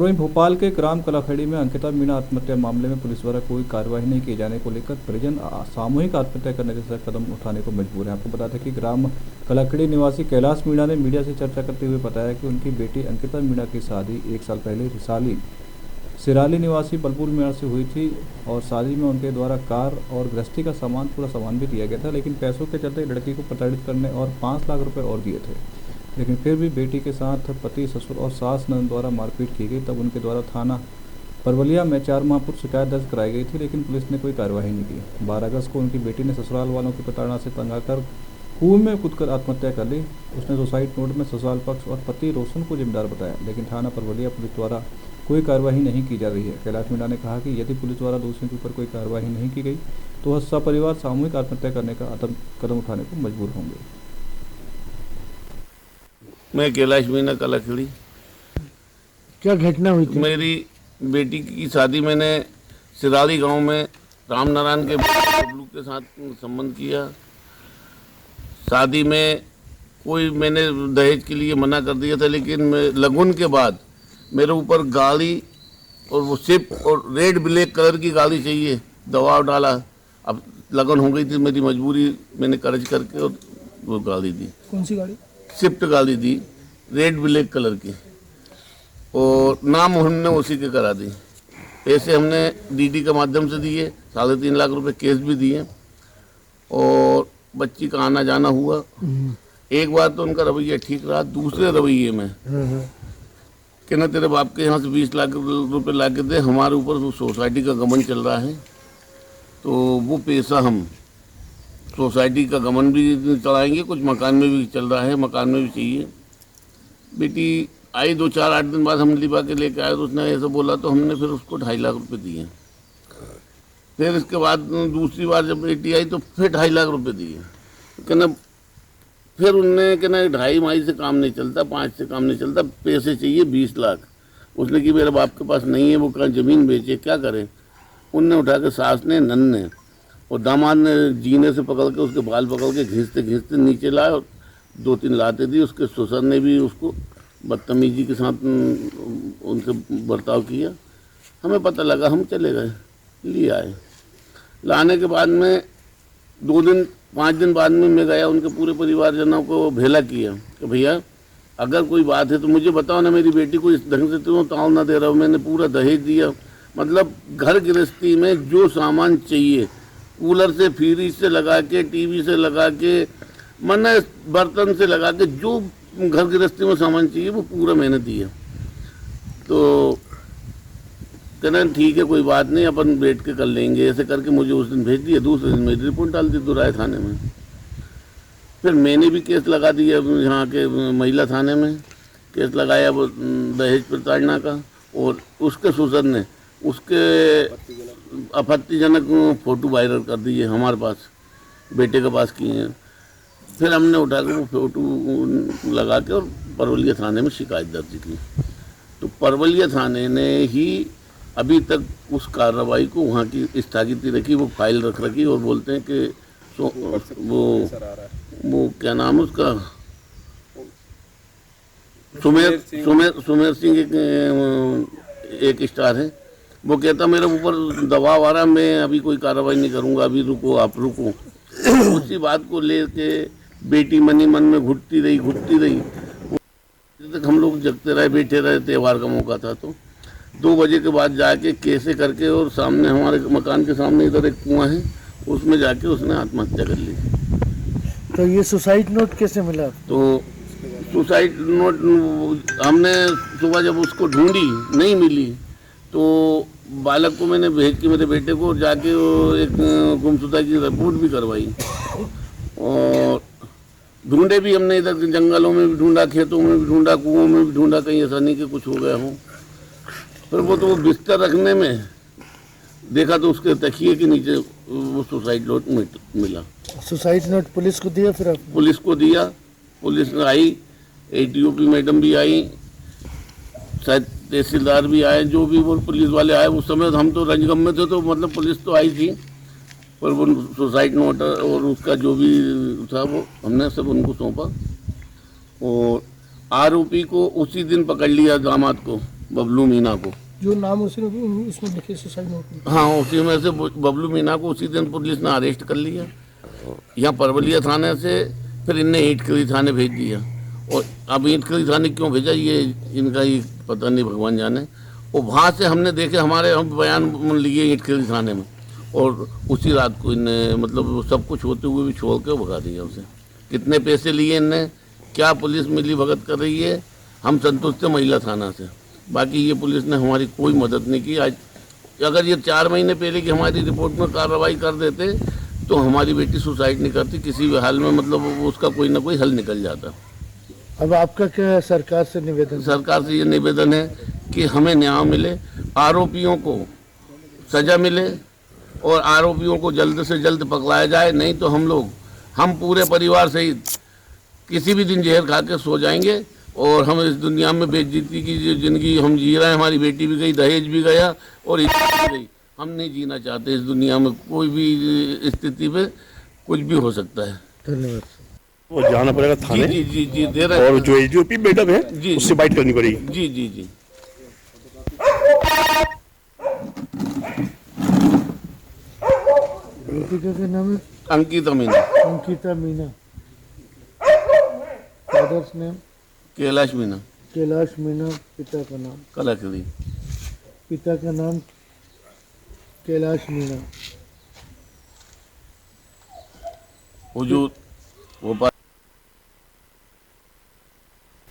वहीं भोपाल के ग्राम कलाखेड़ी में अंकिता मीणा आत्महत्या मामले में पुलिस द्वारा कोई कार्रवाई नहीं किए जाने को लेकर परिजन सामूहिक आत्महत्या करने जैसा कदम उठाने को मजबूर है। आपको बता दें कि ग्राम कलाखेड़ी निवासी कैलाश मीणा ने मीडिया से चर्चा करते हुए बताया कि उनकी बेटी अंकिता मीणा की शादी 1 साल पहले सिराली निवासी बलपुर मीणा से हुई थी और शादी में उनके द्वारा कार और गृहस्थी का पूरा सामान भी दिया गया था, लेकिन पैसों के चलते लड़की को प्रताड़ित करने और 5 लाख रुपए और दिए थे। लेकिन फिर भी बेटी के साथ पति, ससुर और सास ननद द्वारा मारपीट की गई। तब उनके द्वारा थाना परवलिया में 4 माह पूर्व शिकायत दर्ज कराई गई थी, लेकिन पुलिस ने कोई कार्रवाई नहीं की। 12 अगस्त को उनकी बेटी ने ससुराल वालों की प्रताड़ना से तंग आकर कुएं में कूदकर आत्महत्या कर ली। उसने सुसाइड नोट में ससुराल पक्ष और पति रोशन को जिम्मेदार बताया, लेकिन थाना परवलिया पुलिस द्वारा कोई कार्रवाई नहीं की जा रही है। कैलाश मीणा ने कहा कि यदि पुलिस द्वारा दोषियों के ऊपर कोई कार्रवाई नहीं की गई तो वह सपरिवार सामूहिक आत्महत्या करने का कदम उठाने को मजबूर होंगे। मैं कैलाश मीणा कलाखेड़ी। क्या घटना हुई थी? मेरी बेटी की शादी मैंने सिराली गांव में राम नारायण के बबलू के साथ संबंध किया। शादी में मैंने दहेज के लिए मना कर दिया था, लेकिन लगन के बाद मेरे ऊपर गाड़ी और वो स्विफ्ट और रेड ब्लैक कलर की गाड़ी चाहिए, दबाव डाला। अब लगन हो गई थी, मेरी मजबूरी, मैंने कर्ज करके और वो गाड़ी दी। कौन सी गाड़ी? स्विफ्ट गाड़ी दी, रेड ब्लैक कलर की, और नाम हमने उसी के करा दी। पैसे हमने डीडी के माध्यम से दिए, 3.5 लाख रुपए कैश भी दिए, और बच्ची का आना जाना हुआ। एक बार तो उनका रवैया ठीक रहा, दूसरे रवैये में कि ना तेरे बाप के यहाँ से 20 लाख रुपए ला के दे, हमारे ऊपर सोसाइटी का गमन चल रहा है, तो वो पैसा हम सोसाइटी का गमन भी चलाएंगे, कुछ मकान में भी चल रहा है, मकान में भी चाहिए। बेटी आई 2-4-8 दिन बाद हम लिपा के लेके आए, तो उसने ऐसा बोला, तो हमने फिर उसको 2.5 लाख रुपए दिए। फिर इसके बाद दूसरी बार जब बेटी आई तो फिर 2.5 लाख रुपए दिए। कहना फिर उनने कहना 2.5 माही से काम नहीं चलता, 5 से काम नहीं चलता, पैसे चाहिए 20 लाख। उसने कि मेरे बाप के पास नहीं है, वो कहाँ ज़मीन बेचे, क्या करें। उनने उठा के सास ने, नन ने और दामाद ने जीने से पकड़ के उसके बाल पकड़ के घिसते घिसते नीचे लाए और 2-3 लाते दी। उसके ससुर ने भी उसको बदतमीजी के साथ उनसे बर्ताव किया। हमें पता लगा, हम चले गए, लिए आए। लाने के बाद में 5 दिन बाद में मैं गया, उनके पूरे परिवारजनों को भेला किया कि भैया अगर कोई बात है तो मुझे बताओ ना, मेरी बेटी को इस ढंग से तुम ताव ना दे रहा हो। मैंने पूरा दहेज दिया, मतलब घर गृहस्थी में जो सामान चाहिए, कूलर से, फ्रिज से लगा के, टीवी से लगा के, मन्ना बर्तन से लगा के, जो घर गृहस्थी में सामान चाहिए वो पूरा मैंने दिया। तो कहना ठीक है, कोई बात नहीं, अपन बैठ के कर लेंगे, ऐसे करके मुझे उस दिन भेज दिया। दूसरे दिन मेरी रिपोर्ट डाल दी दुराए थाने में। फिर मैंने भी केस लगा दिया यहाँ के महिला थाने में, केस लगाया वो दहेज प्रताड़ना का, और उसके ससुर ने उसके आपत्तिजनक फ़ोटो वायरल कर दिए, हमारे पास, बेटे के पास किए हैं। फिर हमने उठा के वो फ़ोटो लगा के और परवलिया थाने में शिकायत दर्ज की। तो परवलिया थाने ने ही अभी तक उस कार्रवाई को वहाँ की स्थगित रखी, वो फाइल रख रखी, और बोलते हैं कि वो क्या नाम है उसका, सुमेर सिंह एक स्टार है, वो कहता मेरे ऊपर दबाव आ रहा, मैं अभी कोई कार्रवाई नहीं करूँगा, अभी रुको, आप रुको। उसी बात को लेके बेटी मन में घुटती रही तक हम लोग जगते रहे, बैठे रहे। त्यौहार का मौका था, तो 2 बजे के बाद जाके कैसे करके, और सामने हमारे मकान के सामने इधर एक कुआं है, उसमें जाके उसने आत्महत्या कर ली। तो ये सुसाइड नोट कैसे मिला? तो सुसाइड नोट हमने सुबह जब उसको ढूंढी, नहीं मिली, तो बालक को मैंने भेज के, मेरे बेटे को, जाके वो एक गुमशुदा की रिपोर्ट भी करवाई, और ढूंढे भी हमने, इधर जंगलों में भी ढूंढा, खेतों में भी ढूंढा, कुओं में भी ढूंढा, कहीं ऐसा नहीं कि कुछ हो गया हो। फिर वो तो बिस्तर रखने में देखा तो उसके तकिए के नीचे वो सुसाइड नोट मिला। सुसाइड नोट पुलिस को दिया? फिर पुलिस को दिया, पुलिस आई, ATOP मैडम भी आई, शायद तहसीलदार भी आए, जो भी वो पुलिस वाले आए। उस समय हम तो रंजगम में थे, तो मतलब पुलिस तो आई थी, पर वो सुसाइड नोट और उसका जो भी था वो हमने सब उनको सौंपा। और आरोपी को उसी दिन पकड़ लिया, दामाद को, बबलू मीना को। जो नाम उसमें लिखे सुसाइड नोट। हाँ, उसी में से बबलू मीना को उसी दिन पुलिस ने अरेस्ट कर लिया यहाँ परवलिया थाने से। फिर इनने ईंटखली थाने भेज दिया, और अब ईंटखली थाने क्यों भेजा ये इनका ही पता नहीं, भगवान जाने। और वहाँ से हमने देखे, हम बयान लिए ईंटखली थाने में, और उसी रात को इनने मतलब सब कुछ होते हुए भी छोड़ के भगा दिया उसे। कितने पैसे लिए इनने, क्या पुलिस मिली भगत कर रही है, हम संतुष्ट हैं महिला थाना से। बाकी ये पुलिस ने हमारी कोई मदद नहीं की। आज अगर ये 4 महीने पहले की हमारी रिपोर्ट में कार्रवाई कर देते तो हमारी बेटी सुसाइड नहीं करती किसी भी हाल में, मतलब उसका कोई ना कोई हल निकल जाता। अब आपका क्या है सरकार से निवेदन? सरकार से ये निवेदन है कि हमें न्याय मिले, आरोपियों को सजा मिले, और आरोपियों को जल्द से जल्द पकड़ाया जाए। नहीं तो हम पूरे परिवार सहित किसी भी दिन जहर खा के सो जाएंगे, और हम इस दुनिया में बेइज्जती की जो जिंदगी हम जी रहे हैं, हमारी बेटी भी गई, दहेज भी गया और इज्जत भी गई। हम नहीं जीना चाहते इस दुनिया में, कोई भी स्थिति पे कुछ भी हो सकता है। धन्यवाद। वो जाना पड़ेगा थाने। जी जी जी दे रहे हैं। और जो एसडीओपी मैडम है जी, उससे बाइट करनी पड़ेगी। जी जी जी। बेटी का नाम है अंकिता मीना। अंकिता मीना। Father's name? कैलाश मीना। कैलाश मीना। पिता का नाम? कलाकड़ी। पिता का नाम कैलाश मीना। वो